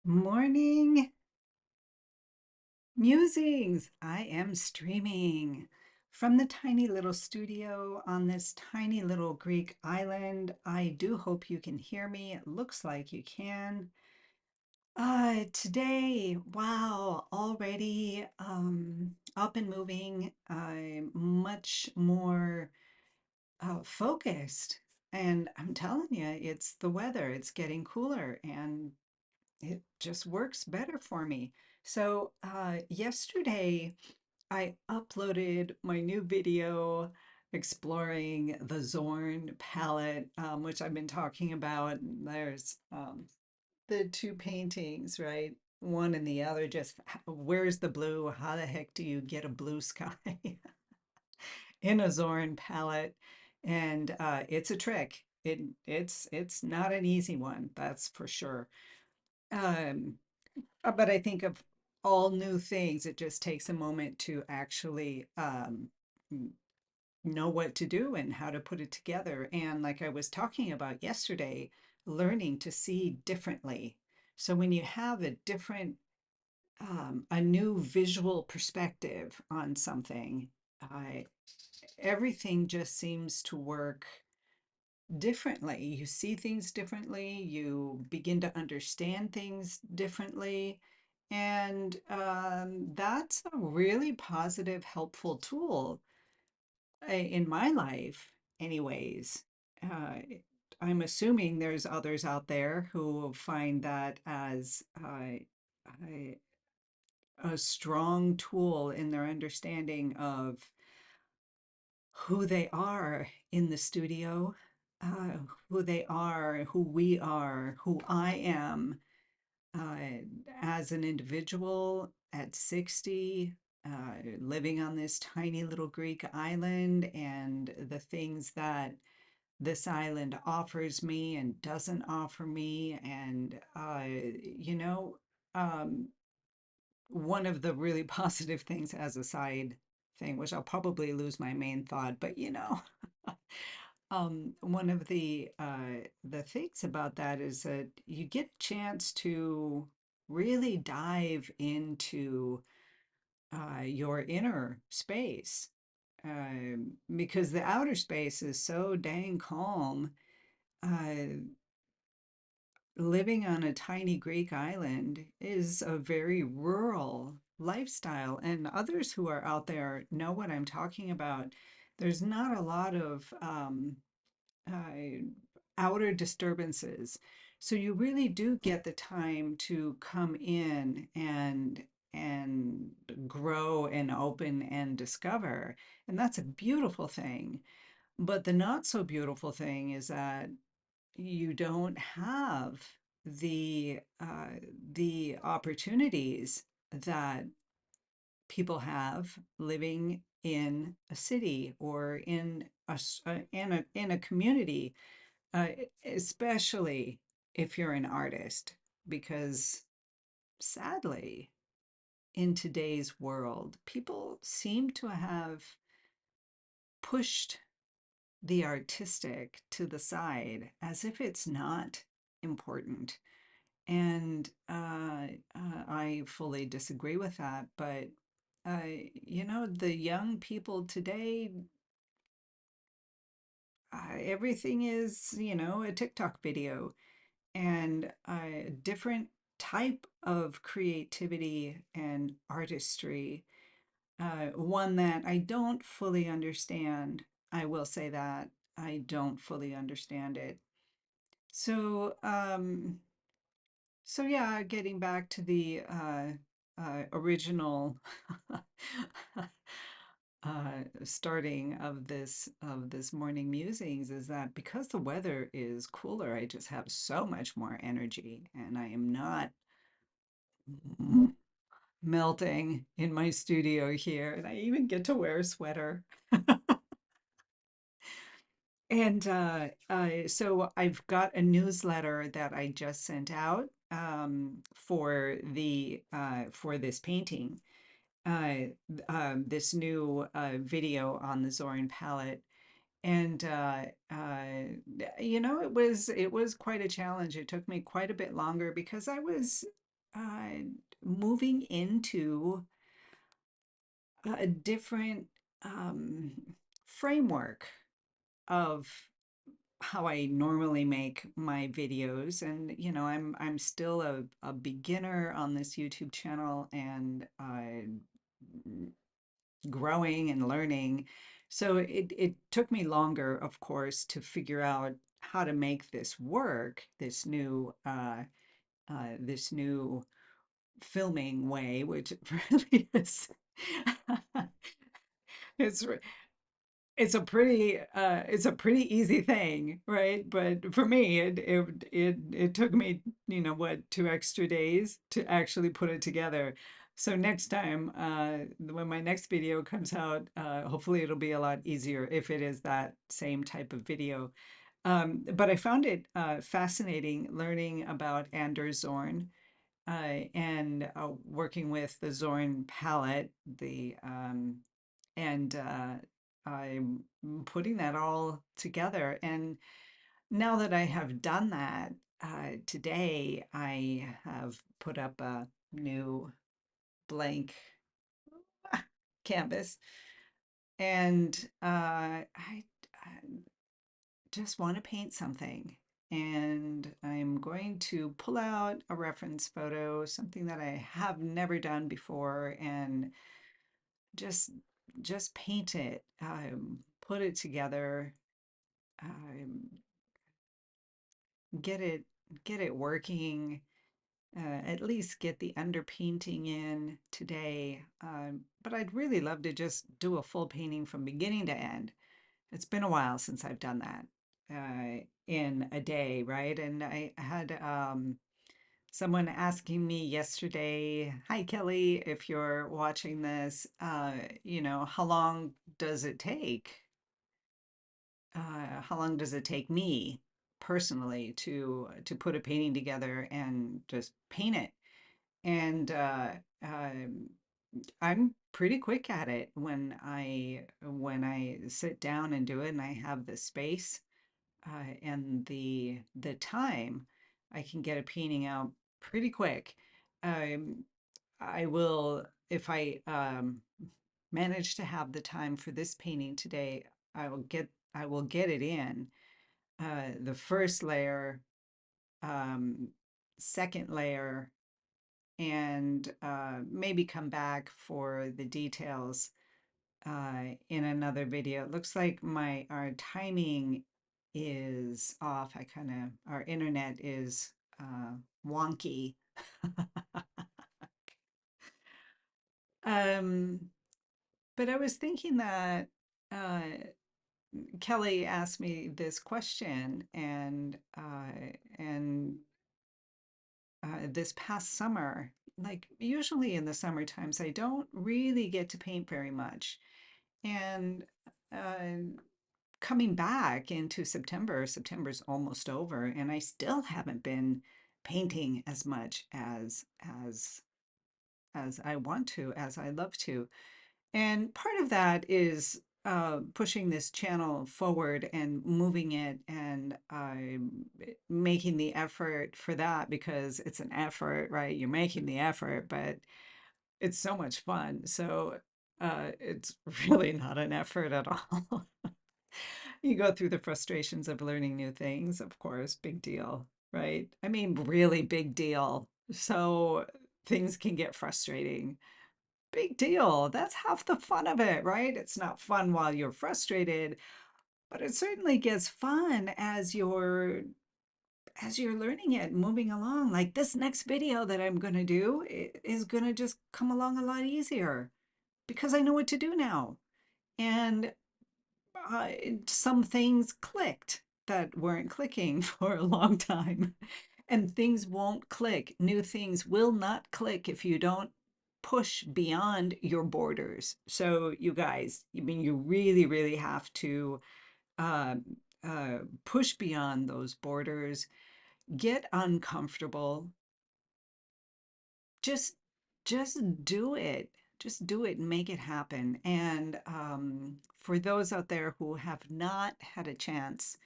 Morning musings. I am streaming from the tiny little studio on this tiny little Greek island. I do hope you can hear me. It looks like you can. Today, wow, already up and moving. I'm much more focused. And I'm telling you, it's the weather. It's getting cooler and it just works better for me. So, yesterday I uploaded my new video exploring the Zorn palette, which I've been talking about. There's the two paintings, right? One and the other, just where's the blue? How the heck do you get a blue sky in a Zorn palette? And it's a trick. It's not an easy one, that's for sure. Um, but I think of all new things, it just takes a moment to actually know what to do and how to put it together. And like I was talking about yesterday, learning to see differently. So when you have a new visual perspective on something, uh, everything just seems to work differently. You see things differently, you begin to understand things differently. And that's a really positive, helpful tool in my life, anyways. Uh, I'm assuming there's others out there who find that as a strong tool in their understanding of who they are in the studio, uh, who they are, who we are, who I am uh, as an individual at 60, living on this tiny little Greek island, and the things that this island offers me and doesn't offer me. And, you know, um, one of the really positive things as a side thing, which I'll probably lose my main thought, but one of the things about that is that you get a chance to really dive into your inner space, because the outer space is so dang calm. Uh, Living on a tiny Greek island is a very rural lifestyle, and others who are out there know what I'm talking about. There's not a lot of uh, outer disturbances. So you really do get the time to come in and grow and open and discover. And that's a beautiful thing. But the not so beautiful thing is that you don't have the the opportunities that people have living in a city or in a community, especially if you're an artist, because sadly, in today's world, people seem to have pushed the artistic to the side as if it's not important. And I fully disagree with that. But, the young people today, everything is, a TikTok video and a different type of creativity and artistry. One that I don't fully understand. I will say that I don't fully understand it. So, yeah, getting back to the original starting of this morning musings is that because the weather is cooler, I just have so much more energy, and I am not melting in my studio here, and I even get to wear a sweater. And so I've got a newsletter that I just sent out for this painting, uh, this new video on the Zorn palette. And it was quite a challenge. It took me quite a bit longer because I was uh, moving into a different um, framework of how I normally make my videos. And I'm still a beginner on this YouTube channel, and growing and learning. So it took me longer, of course, to figure out how to make this work, this new filming way, which really is it's it's a pretty easy thing, right? But for me, it took me, what, 2 extra days to actually put it together. So next time, when my next video comes out, hopefully it'll be a lot easier if it is that same type of video. But I found it fascinating learning about Anders Zorn, and working with the Zorn palette, and I'm putting that all together. And now that I have done that, today I have put up a new blank canvas, and I just want to paint something. And I'm going to pull out a reference photo, something that I have never done before, and just just paint it, put it together, um, get it get it working, at least get the underpainting in today. But I'd really love to just do a full painting from beginning to end. It's been a while since I've done that in a day, right? And I had someone asking me yesterday, "Hi Kelly, if you're watching this, how long does it take? How long does it take me personally to put a painting together and just paint it?" And um, I'm pretty quick at it when I sit down and do it, and I have the space and the time. I can get a painting out pretty quick. Um, I will, if I manage to have the time for this painting today, I will get it in. The first layer, um, second layer, and maybe come back for the details in another video. It looks like our timing is off. Our internet is wonky. Um, but I was thinking that Kelly asked me this question, and this past summer, like usually in the summer times, I don't really get to paint very much. And uh, coming back into September's almost over, and I still haven't been painting as much as I want to, as I love to. And part of that is pushing this channel forward and moving it, and making the effort for that, because it's an effort, right? You're making the effort, but it's so much fun. So it's really not an effort at all. You go through the frustrations of learning new things, of course, big deal, right? I mean, really big deal. So things can get frustrating. Big deal. That's half the fun of it, right? It's not fun while you're frustrated, but it certainly gets fun as you're learning it, moving along. Like this next video that I'm going to do is going to just come along a lot easier because I know what to do now. And uh, some things clicked that weren't clicking for a long time. And things won't click. New things will not click if you don't push beyond your borders. So, you guys, I mean, you really, really have to uh, push beyond those borders, get uncomfortable, just just do it. Just do it and make it happen. And for those out there who have not had a chance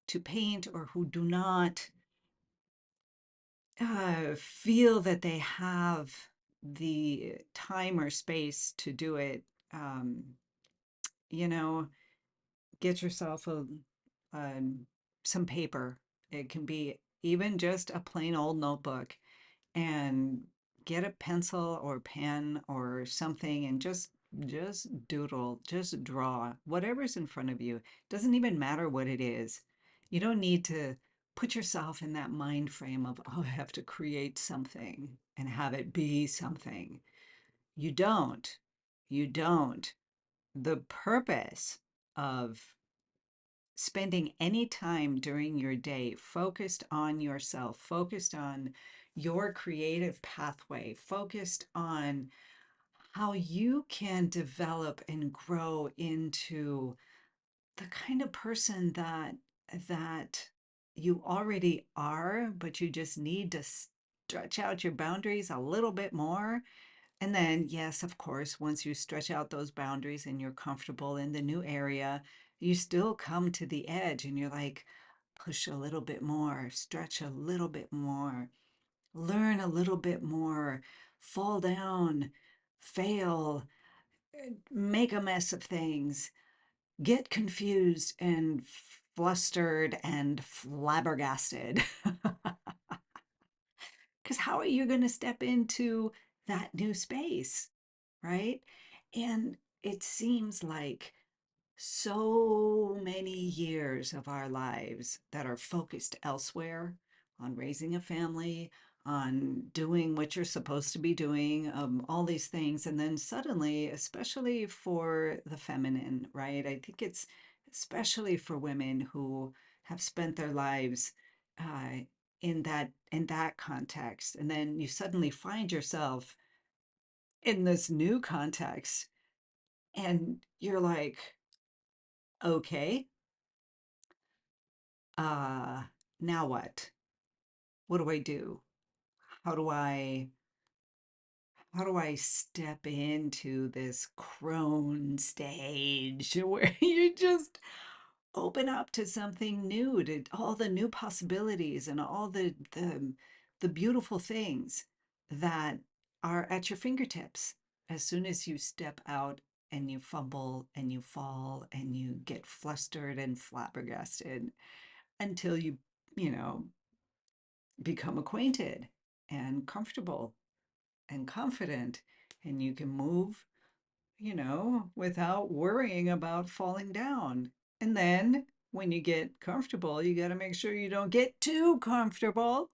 to paint, or who do not feel that they have the time or space to do it, um, you know, get yourself um, some paper. It can be even just a plain old notebook, and get a pencil or pen or something and just doodle, just draw whatever's in front of you. Doesn't even matter what it is. You don't need to put yourself in that mind frame of, oh, I have to create something and have it be something. You don't. You don't. The purpose of spending any time during your day focused on yourself, focused on your creative pathway, focused on how you can develop and grow into the kind of person that you already are, but you just need to stretch out your boundaries a little bit more. And then, yes, of course, once you stretch out those boundaries and you're comfortable in the new area, you still come to the edge and you're like, push a little bit more, stretch a little bit more, learn a little bit more, fall down, fail, make a mess of things, get confused and flustered and flabbergasted. Because how are you going to step into that new space, right? And it seems like so many years of our lives that are focused elsewhere on raising a family, on doing what you're supposed to be doing, all these things. And then suddenly, especially for the feminine, right? I think it's especially for women who have spent their lives uh, in that context. And then you suddenly find yourself in this new context and you're like, okay, uh, now what? What do I do? How do I how do I step into this crone stage where you just open up to something new, to all the new possibilities and all the beautiful things that are at your fingertips as soon as you step out and you fumble and you fall and you get flustered and flabbergasted until you become acquainted and comfortable and confident, and you can move, without worrying about falling down. And then when you get comfortable, you got to make sure you don't get too comfortable.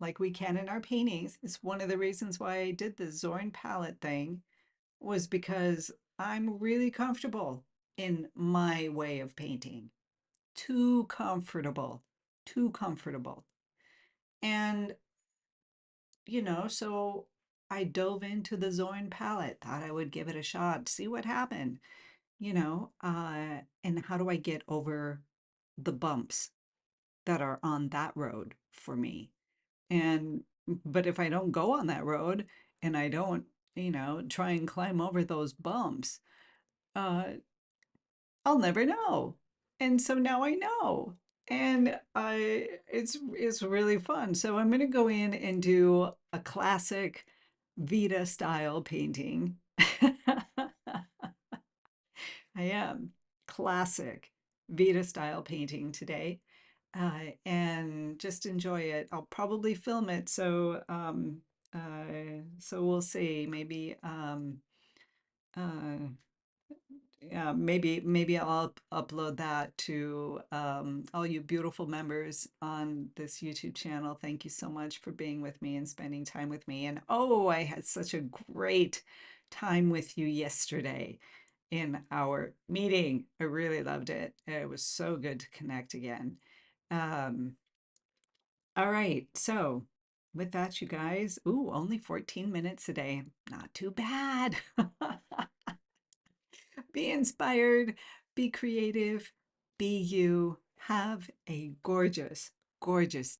Like we can in our paintings. It's one of the reasons why I did the Zorn palette thing, was because I'm really comfortable in my way of painting. Too comfortable. Too comfortable. And so I dove into the Zorn palette, thought I would give it a shot, see what happened, and how do I get over the bumps that are on that road for me? But if I don't go on that road and I don't, try and climb over those bumps, uh, I'll never know. And so now I know. And it's really fun. So I'm going to go in and do a classic Vita style painting. I am classic Vita style painting today, and just enjoy it. I'll probably film it, so we'll see. Maybe uh, yeah, maybe I'll upload that to all you beautiful members on this YouTube channel. Thank you so much for being with me and spending time with me. And oh, I had such a great time with you yesterday in our meeting. I really loved it. It was so good to connect again. Um, all right, so with that, you guys, ooh, only 14 minutes a day. Not too bad. Be inspired, be creative, be you. Have a gorgeous, gorgeous